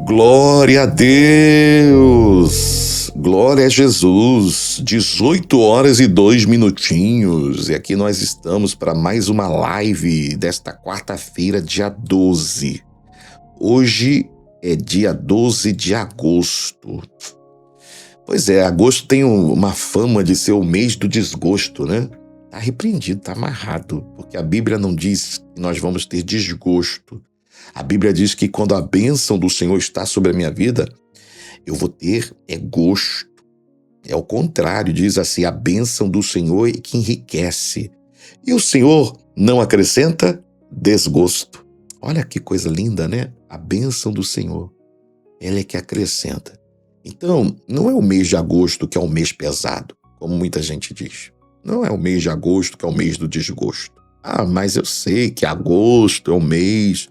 Glória a Deus! Glória a Jesus! 18 horas e 2 minutinhos. E aqui nós estamos para mais uma live desta quarta-feira, dia 12. Hoje é dia 12 de agosto. Pois é, agosto tem uma fama de ser o mês do desgosto, né? Tá repreendido, tá amarrado, porque a Bíblia não diz que nós vamos ter desgosto. A Bíblia diz que quando a bênção do Senhor está sobre a minha vida, eu vou ter gosto. É o contrário, diz assim, a bênção do Senhor é que enriquece. E o Senhor não acrescenta desgosto. Olha que coisa linda, né? A bênção do Senhor, ela é que acrescenta. Então, não é o mês de agosto que é um mês pesado, como muita gente diz. Não é o mês de agosto que é o mês do desgosto. Ah, mas eu sei que agosto é o mês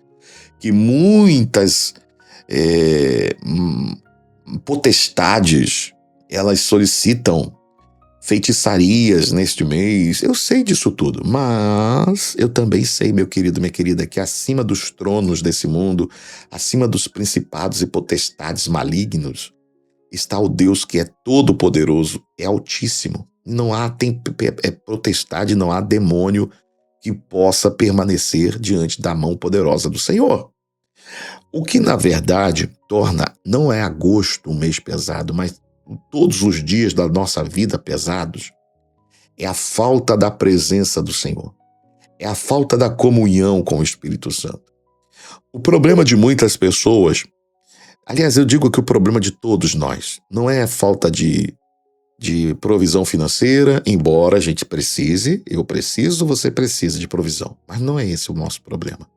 que muitas potestades, elas solicitam feitiçarias neste mês. Eu sei disso tudo, mas eu também sei, meu querido, minha querida, que acima dos tronos desse mundo, acima dos principados e potestades malignos, está o Deus que é todo-poderoso, é altíssimo. Não há potestade, não há demônio que possa permanecer diante da mão poderosa do Senhor. O que, na verdade, torna, não é agosto um mês pesado, mas todos os dias da nossa vida pesados, é a falta da presença do Senhor, é a falta da comunhão com o Espírito Santo. O problema de muitas pessoas, aliás, eu digo que o problema de todos nós, não é a falta de provisão financeira, embora a gente precise, eu preciso, você precisa de provisão, mas não é esse o nosso problema.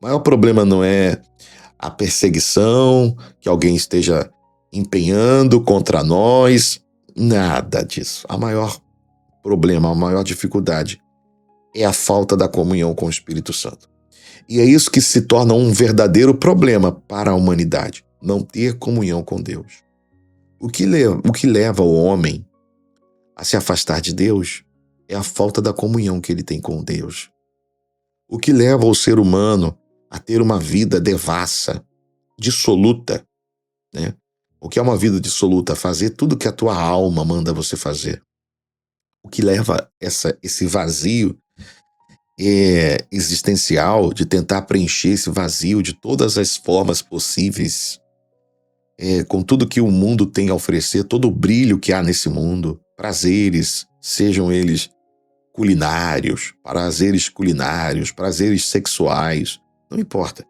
O maior problema não é a perseguição que alguém esteja empenhando contra nós, nada disso. O maior problema, a maior dificuldade é a falta da comunhão com o Espírito Santo. E é isso que se torna um verdadeiro problema para a humanidade, não ter comunhão com Deus. O que leva o homem a se afastar de Deus é a falta da comunhão que ele tem com Deus. O que leva o ser humano a ter uma vida devassa, dissoluta, né? O que é uma vida dissoluta? Fazer tudo que a tua alma manda você fazer. O que leva esse vazio existencial, de tentar preencher esse vazio de todas as formas possíveis, com tudo que o mundo tem a oferecer, todo o brilho que há nesse mundo, prazeres, sejam eles culinários, prazeres sexuais, não importa.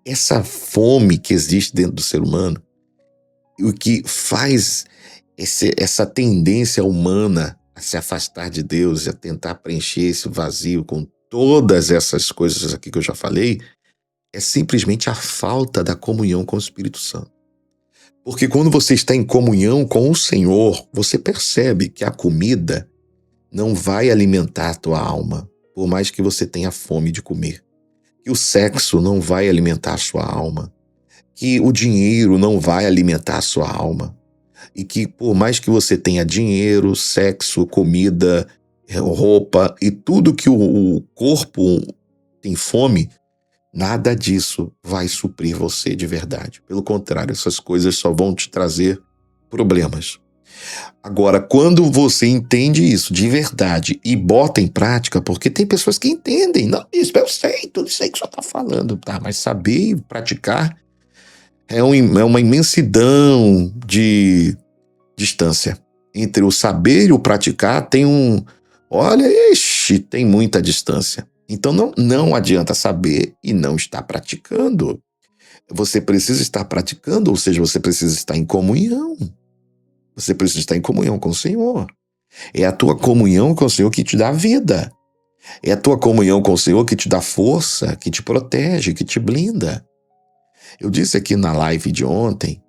Essa fome que existe dentro do ser humano, o que faz essa tendência humana a se afastar de Deus e a tentar preencher esse vazio com todas essas coisas aqui que eu já falei, é simplesmente a falta da comunhão com o Espírito Santo. Porque quando você está em comunhão com o Senhor, você percebe que a comida não vai alimentar a tua alma, por mais que você tenha fome de comer. Que o sexo não vai alimentar a sua alma. Que o dinheiro não vai alimentar a sua alma. E que por mais que você tenha dinheiro, sexo, comida, roupa e tudo que o corpo tem fome, nada disso vai suprir você de verdade. Pelo contrário, essas coisas só vão te trazer problemas. Agora, quando você entende isso de verdade e bota em prática, porque tem pessoas que entendem, não, isso eu sei, tudo isso aí que só está falando, tá? Mas saber e praticar é uma imensidão de distância. Entre o saber e o praticar tem tem muita distância. Então não adianta saber e não estar praticando. Você precisa estar praticando, ou seja, você precisa estar em comunhão. Você precisa estar em comunhão com o Senhor. É a tua comunhão com o Senhor que te dá vida. É a tua comunhão com o Senhor que te dá força, que te protege, que te blinda. Eu disse aqui na live de ontem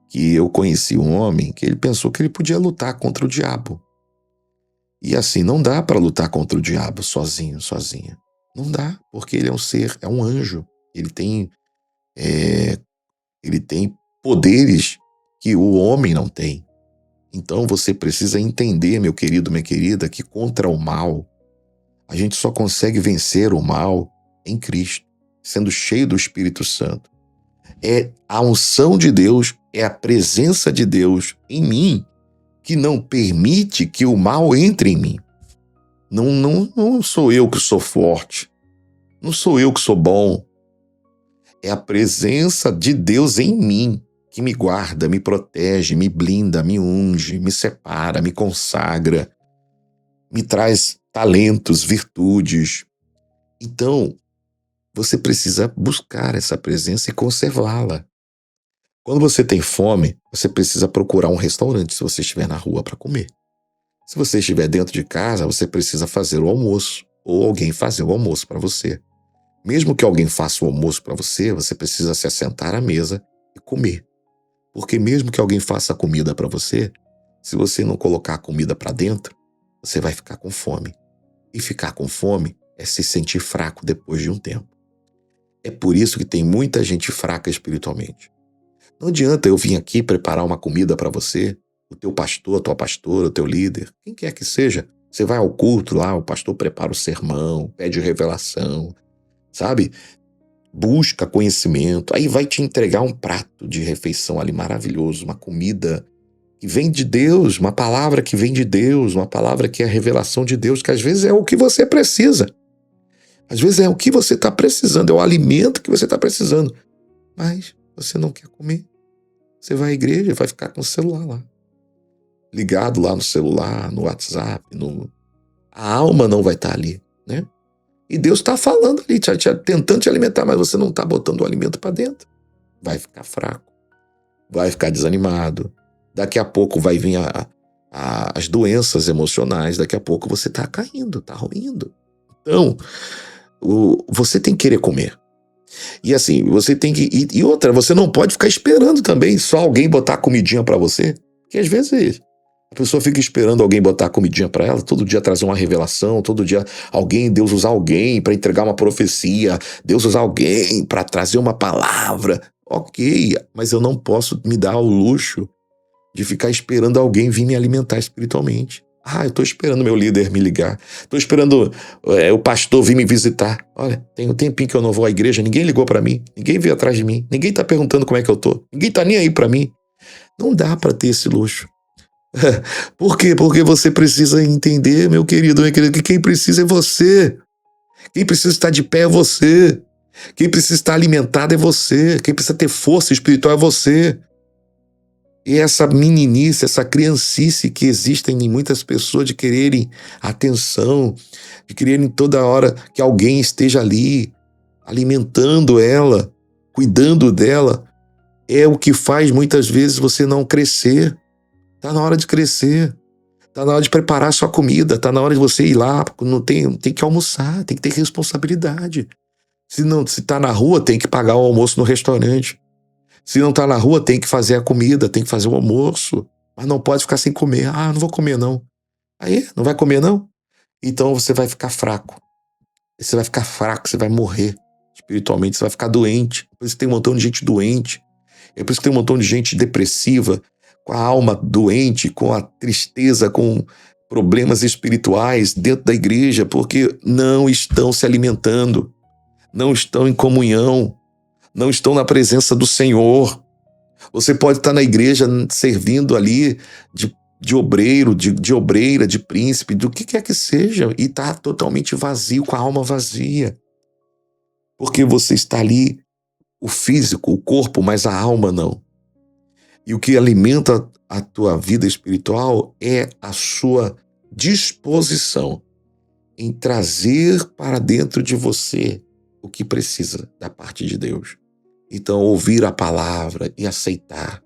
que eu conheci um homem que ele pensou que ele podia lutar contra o diabo. E assim, não dá para lutar contra o diabo sozinho, sozinha. Não dá, porque ele é um ser, é um anjo. Ele tem poderes que o homem não tem. Então você precisa entender, meu querido, minha querida, que contra o mal, a gente só consegue vencer o mal em Cristo, sendo cheio do Espírito Santo. É a unção de Deus, é a presença de Deus em mim que não permite que o mal entre em mim. Não sou eu que sou forte, não sou eu que sou bom. É a presença de Deus em mim que me guarda, me protege, me blinda, me unge, me separa, me consagra, me traz talentos, virtudes. Então, você precisa buscar essa presença e conservá-la. Quando você tem fome, você precisa procurar um restaurante se você estiver na rua para comer. Se você estiver dentro de casa, você precisa fazer o almoço ou alguém fazer o almoço para você. Mesmo que alguém faça o almoço para você, você precisa se assentar à mesa e comer. Porque mesmo que alguém faça a comida para você, se você não colocar a comida para dentro, você vai ficar com fome. E ficar com fome é se sentir fraco depois de um tempo. É por isso que tem muita gente fraca espiritualmente. Não adianta eu vir aqui preparar uma comida para você, o teu pastor, a tua pastora, o teu líder, quem quer que seja. Você vai ao culto lá, o pastor prepara o sermão, pede revelação, sabe? Busca conhecimento, aí vai te entregar um prato de refeição ali maravilhoso, uma comida que vem de Deus, uma palavra que vem de Deus, uma palavra que é a revelação de Deus, que às vezes é o que você precisa. Às vezes é o que você está precisando, é o alimento que você está precisando. Mas você não quer comer. Você vai à igreja e vai ficar com o celular lá. Ligado lá no celular, no WhatsApp, a alma não vai estar ali, né? E Deus está falando ali, tentando te alimentar, mas você não está botando o alimento para dentro. Vai ficar fraco, vai ficar desanimado. Daqui a pouco vai vir as doenças emocionais, daqui a pouco você está caindo, está ruindo. Então, você tem que querer comer. E assim, você tem que... E outra, você não pode ficar esperando também só alguém botar comidinha para você. Porque às vezes a pessoa fica esperando alguém botar comidinha para ela, todo dia trazer uma revelação, todo dia Deus usar alguém para entregar uma profecia, Deus usar alguém para trazer uma palavra. Ok, mas eu não posso me dar ao luxo de ficar esperando alguém vir me alimentar espiritualmente. Eu estou esperando meu líder me ligar. Estou esperando o pastor vir me visitar. Olha, tem um tempinho que eu não vou à igreja, ninguém ligou para mim, ninguém veio atrás de mim, ninguém está perguntando como é que eu tô, ninguém está nem aí para mim. Não dá para ter esse luxo. Por quê? Porque você precisa entender, meu querido, que quem precisa é você. Quem precisa estar de pé é você. Quem precisa estar alimentado é você. Quem precisa ter força espiritual é você. E essa meninice, essa criancice que existe em muitas pessoas de quererem atenção, de quererem toda hora que alguém esteja ali, alimentando ela, cuidando dela, é o que faz muitas vezes você não crescer. Está na hora de crescer, está na hora de preparar sua comida, está na hora de você ir lá, não tem que almoçar, tem que ter responsabilidade. Se está na rua, tem que pagar o almoço no restaurante. Se não está na rua, tem que fazer a comida, tem que fazer o almoço. Mas não pode ficar sem comer. Não vou comer não. Aí, não vai comer não? Então você vai ficar fraco. Você vai ficar fraco, você vai morrer espiritualmente, você vai ficar doente. Por isso que tem um montão de gente doente. É por isso que tem um montão de gente depressiva, com a alma doente, com a tristeza, com problemas espirituais dentro da igreja, porque não estão se alimentando, não estão em comunhão, não estão na presença do Senhor. Você pode estar na igreja servindo ali de obreiro, de obreira, de príncipe, do que quer que seja, e está totalmente vazio, com a alma vazia. Porque você está ali, o físico, o corpo, mas a alma não. E o que alimenta a tua vida espiritual é a sua disposição em trazer para dentro de você o que precisa da parte de Deus. Então, ouvir a palavra e aceitar,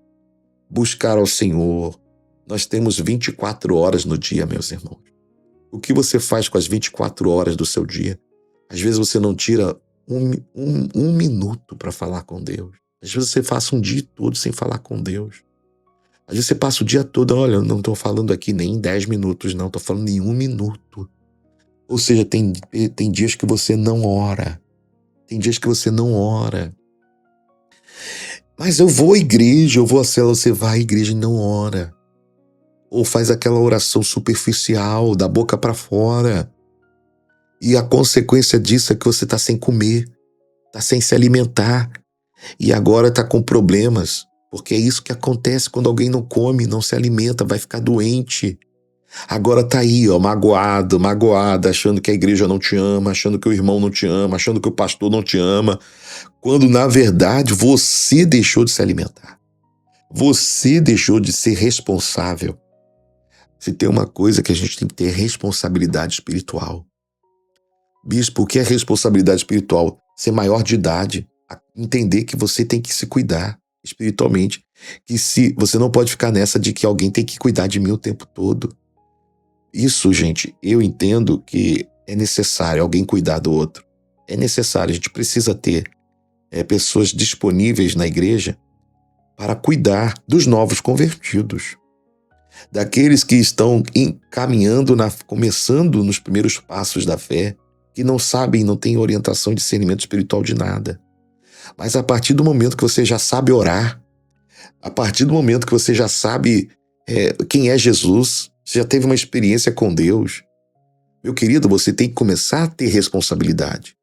buscar ao Senhor. Nós temos 24 horas no dia, meus irmãos. O que você faz com as 24 horas do seu dia? Às vezes você não tira um minuto para falar com Deus. Às vezes você passa um dia todo sem falar com Deus. Às vezes você passa o dia todo, olha, não estou falando aqui nem em 10 minutos, não, estou falando em 1 minuto. Ou seja, tem dias que você não ora. Tem dias que você não ora. Mas eu vou à igreja, eu vou à célula, você vai à igreja e não ora. Ou faz aquela oração superficial, da boca para fora. E a consequência disso é que você está sem comer, está sem se alimentar. e agora está com problemas, porque é isso que acontece quando alguém não come, não se alimenta, vai ficar doente. Agora tá aí, ó, magoado, magoada, achando que a igreja não te ama, achando que o irmão não te ama, achando que o pastor não te ama, quando na verdade você deixou de se alimentar. Você deixou de ser responsável. Se tem uma coisa que a gente tem que ter, é responsabilidade espiritual. Bispo, o que é responsabilidade espiritual? Ser maior de idade, entender que você tem que se cuidar espiritualmente, que se você não pode ficar nessa de que alguém tem que cuidar de mim o tempo todo. Isso, gente, eu entendo que é necessário alguém cuidar do outro. É necessário, a gente precisa ter pessoas disponíveis na igreja para cuidar dos novos convertidos, daqueles que estão caminhando, começando nos primeiros passos da fé, que não sabem, não têm orientação e discernimento espiritual de nada. Mas a partir do momento que você já sabe orar, a partir do momento que você já sabe quem é Jesus, você já teve uma experiência com Deus, meu querido, você tem que começar a ter responsabilidade.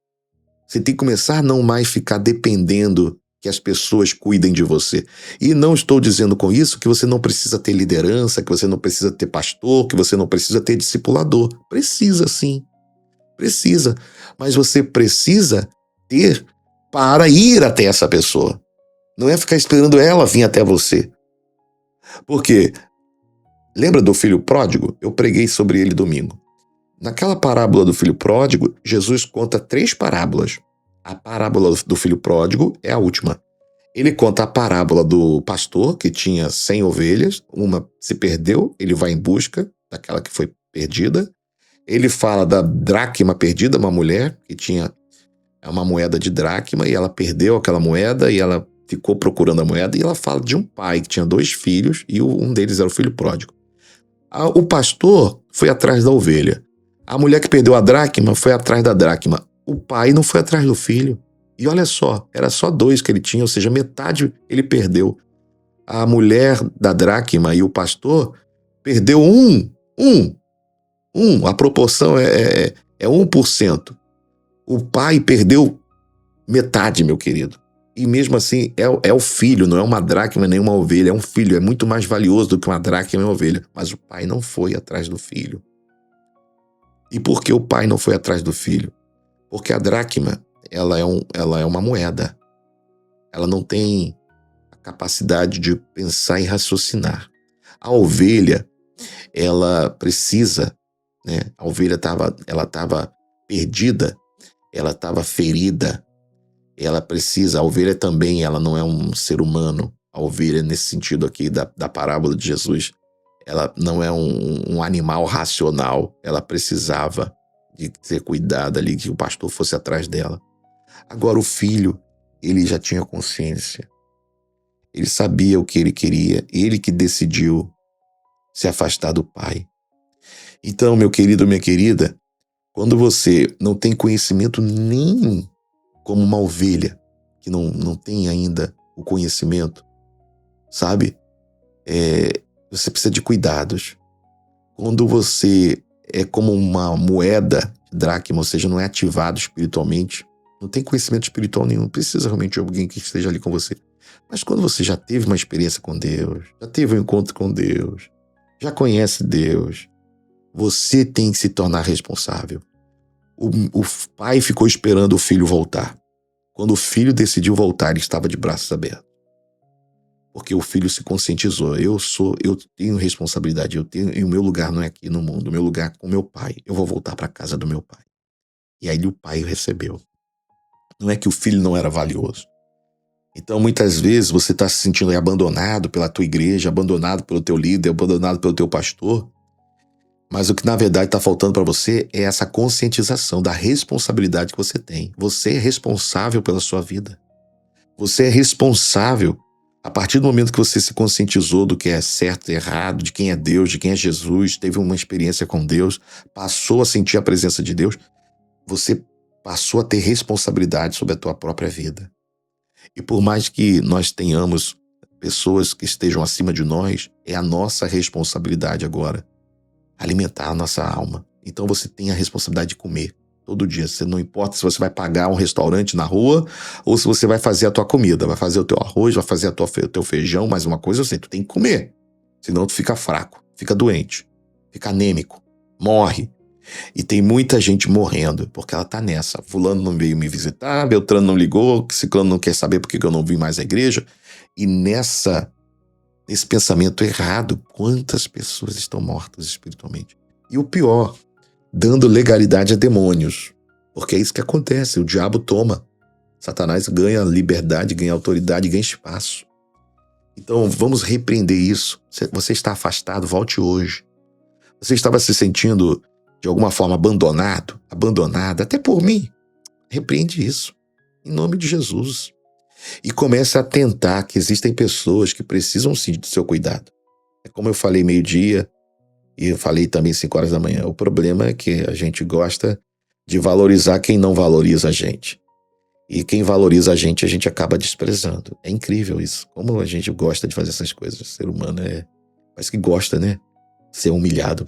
Você tem que começar a não mais ficar dependendo que as pessoas cuidem de você. E não estou dizendo com isso que você não precisa ter liderança, que você não precisa ter pastor, que você não precisa ter discipulador. Precisa sim, precisa. Mas você precisa ter para ir até essa pessoa. Não é ficar esperando ela vir até você. Porque, lembra do filho pródigo? Eu preguei sobre ele domingo. Naquela parábola do filho pródigo, Jesus conta 3 parábolas. A parábola do filho pródigo é a última. Ele conta a parábola do pastor, que tinha 100 ovelhas, uma se perdeu, ele vai em busca daquela que foi perdida. Ele fala da dracma perdida, uma mulher que tinha uma moeda de dracma e ela perdeu aquela moeda e ela ficou procurando a moeda. E ela fala de um pai que tinha 2 filhos e um deles era o filho pródigo. O pastor foi atrás da ovelha. A mulher que perdeu a dracma foi atrás da dracma. O pai não foi atrás do filho. E olha só, era só 2 que ele tinha, ou seja, metade ele perdeu. A mulher da dracma e o pastor perdeu um. A proporção é 1%. O pai perdeu metade, meu querido. E mesmo assim, é o filho, não é uma dracma nem uma ovelha, é um filho, é muito mais valioso do que uma dracma e uma ovelha. Mas o pai não foi atrás do filho. E por que o pai não foi atrás do filho? Porque a dracma, ela é uma moeda. Ela não tem a capacidade de pensar e raciocinar. A ovelha, ela precisa, né? A ovelha estava perdida, ela estava ferida. Ela precisa, a ovelha também, ela não é um ser humano. A ovelha, nesse sentido aqui da parábola de Jesus, ela não é um animal racional. Ela precisava de ser cuidada ali, que o pastor fosse atrás dela. Agora o filho, ele já tinha consciência. Ele sabia o que ele queria. Ele que decidiu se afastar do pai. Então, meu querido, minha querida, quando você não tem conhecimento nenhum, como uma ovelha que não tem ainda o conhecimento, sabe? Você precisa de cuidados. Quando você é como uma moeda dracma, ou seja, não é ativado espiritualmente, não tem conhecimento espiritual nenhum, precisa realmente de alguém que esteja ali com você. Mas quando você já teve uma experiência com Deus, já teve um encontro com Deus, já conhece Deus, você tem que se tornar responsável. O pai ficou esperando o filho voltar. Quando o filho decidiu voltar, ele estava de braços abertos. Porque o filho se conscientizou. Eu tenho responsabilidade, e o meu lugar não é aqui no mundo, o meu lugar é com meu pai. Eu vou voltar para a casa do meu pai. E aí o pai o recebeu. Não é que o filho não era valioso. Então, muitas vezes, você está se sentindo abandonado pela tua igreja, abandonado pelo teu líder, abandonado pelo teu pastor. Mas o que, na verdade, está faltando para você é essa conscientização da responsabilidade que você tem. Você é responsável pela sua vida. Você é responsável. A partir do momento que você se conscientizou do que é certo e errado, de quem é Deus, de quem é Jesus, teve uma experiência com Deus, passou a sentir a presença de Deus, você passou a ter responsabilidade sobre a tua própria vida. E por mais que nós tenhamos pessoas que estejam acima de nós, é a nossa responsabilidade agora alimentar a nossa alma. Então você tem a responsabilidade de comer todo dia. Você não importa se você vai pagar um restaurante na rua ou se você vai fazer a tua comida, vai fazer o teu arroz, vai fazer o teu feijão, mas uma coisa eu sei, tu tem que comer. Senão tu fica fraco, fica doente, fica anêmico, morre. E tem muita gente morrendo, porque ela tá nessa. Fulano não veio me visitar, Beltrano não ligou, Ciclano não quer saber porque eu não vim mais à igreja. E nesse pensamento errado, quantas pessoas estão mortas espiritualmente? E o pior, dando legalidade a demônios. Porque é isso que acontece, o diabo toma. Satanás ganha liberdade, ganha autoridade, ganha espaço. Então vamos repreender isso. Você está afastado, volte hoje. Você estava se sentindo de alguma forma abandonada, até por mim. Repreende isso, em nome de Jesus. E comece a atentar que existem pessoas que precisam sim do seu cuidado. É como eu falei meio-dia, e eu falei também 5 horas da manhã. O problema é que a gente gosta de valorizar quem não valoriza a gente. E quem valoriza a gente acaba desprezando. É incrível isso. Como a gente gosta de fazer essas coisas. O ser humano parece que gosta, né? Ser humilhado.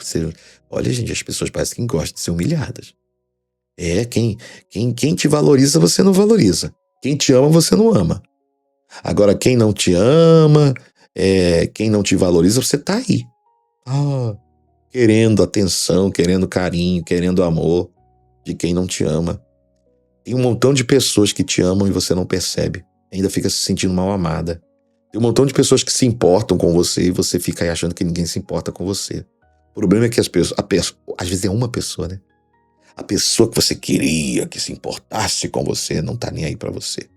Olha, gente, as pessoas parecem que gostam de ser humilhadas. Quem te valoriza, você não valoriza. Quem te ama, você não ama. Agora, quem não te ama, quem não te valoriza, você tá aí. Querendo atenção, querendo carinho, querendo amor de quem não te ama. Tem um montão de pessoas que te amam e você não percebe. Ainda fica se sentindo mal amada. Tem um montão de pessoas que se importam com você e você fica aí achando que ninguém se importa com você. O problema é que às vezes é uma pessoa, né? A pessoa que você queria que se importasse com você não tá nem aí pra você.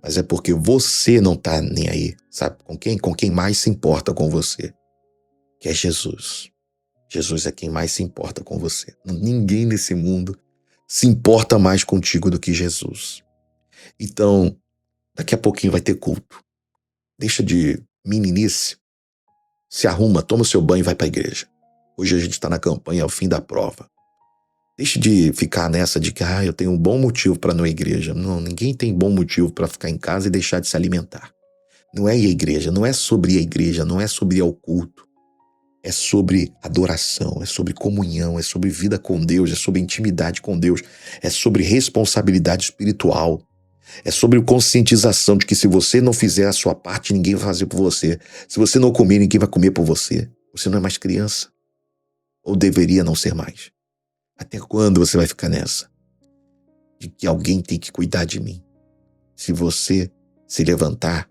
Mas é porque você não tá nem aí, sabe? Com quem? Com quem mais se importa com você. Que é Jesus. Jesus é quem mais se importa com você. Ninguém nesse mundo se importa mais contigo do que Jesus. Então, daqui a pouquinho vai ter culto. Deixa de meninice. Se arruma, toma o seu banho e vai pra igreja. Hoje a gente tá na campanha ao fim da prova. Deixa de ficar nessa de que eu tenho um bom motivo para não ir à igreja. Não, ninguém tem bom motivo para ficar em casa e deixar de se alimentar. Não é ir à igreja, não é sobre ir à igreja, não é sobre ir ao culto. É sobre adoração, é sobre comunhão, é sobre vida com Deus, é sobre intimidade com Deus, é sobre responsabilidade espiritual, é sobre conscientização de que se você não fizer a sua parte, ninguém vai fazer por você. Se você não comer, ninguém vai comer por você. Você não é mais criança. Ou deveria não ser mais. Até quando você vai ficar nessa? De que alguém tem que cuidar de mim. Se você se levantar,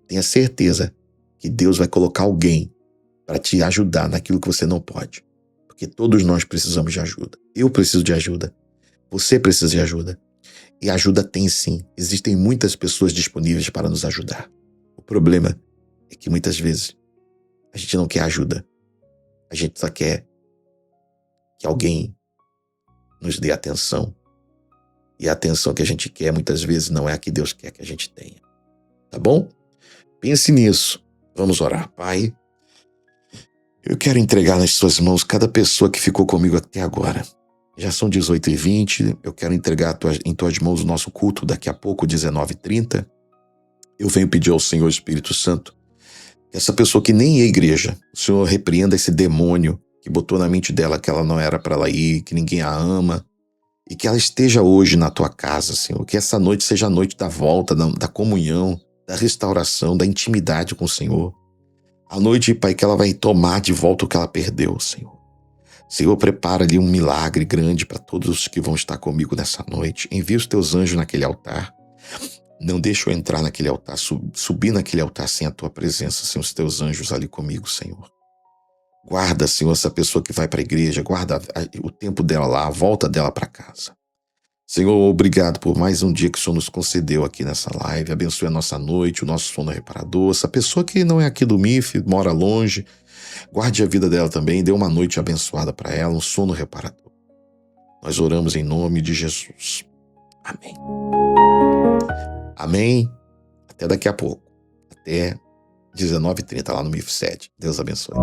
tenha certeza que Deus vai colocar alguém para te ajudar naquilo que você não pode. Porque todos nós precisamos de ajuda. Eu preciso de ajuda. Você precisa de ajuda. E ajuda tem sim. Existem muitas pessoas disponíveis para nos ajudar. O problema é que muitas vezes a gente não quer ajuda. A gente só quer que alguém nos dê atenção. E a atenção que a gente quer muitas vezes não é a que Deus quer que a gente tenha. Tá bom? Pense nisso. Vamos orar. Pai, eu quero entregar nas suas mãos cada pessoa que ficou comigo até agora. Já são 18h20, eu quero entregar em tuas mãos o nosso culto daqui a pouco, 19h30. Eu venho pedir ao Senhor Espírito Santo que essa pessoa que nem ia à igreja, o Senhor repreenda esse demônio que botou na mente dela que ela não era para ela ir, que ninguém a ama, e que ela esteja hoje na tua casa, Senhor. Que essa noite seja a noite da volta, da comunhão, da restauração, da intimidade com o Senhor. A noite, Pai, que ela vai tomar de volta o que ela perdeu, Senhor. Senhor, prepara ali um milagre grande para todos os que vão estar comigo nessa noite. Envia os teus anjos naquele altar. Não deixa eu entrar naquele altar, subir naquele altar sem a tua presença, sem os teus anjos ali comigo, Senhor. Guarda, Senhor, essa pessoa que vai para a igreja, guarda o tempo dela lá, a volta dela para casa. Senhor, obrigado por mais um dia que o Senhor nos concedeu aqui nessa live. Abençoe a nossa noite, o nosso sono reparador. Essa pessoa que não é aqui do MIF, mora longe, guarde a vida dela também, dê uma noite abençoada para ela, um sono reparador. Nós oramos em nome de Jesus. Amém. Amém. Até daqui a pouco. Até 19h30 lá no MIF 7. Deus abençoe.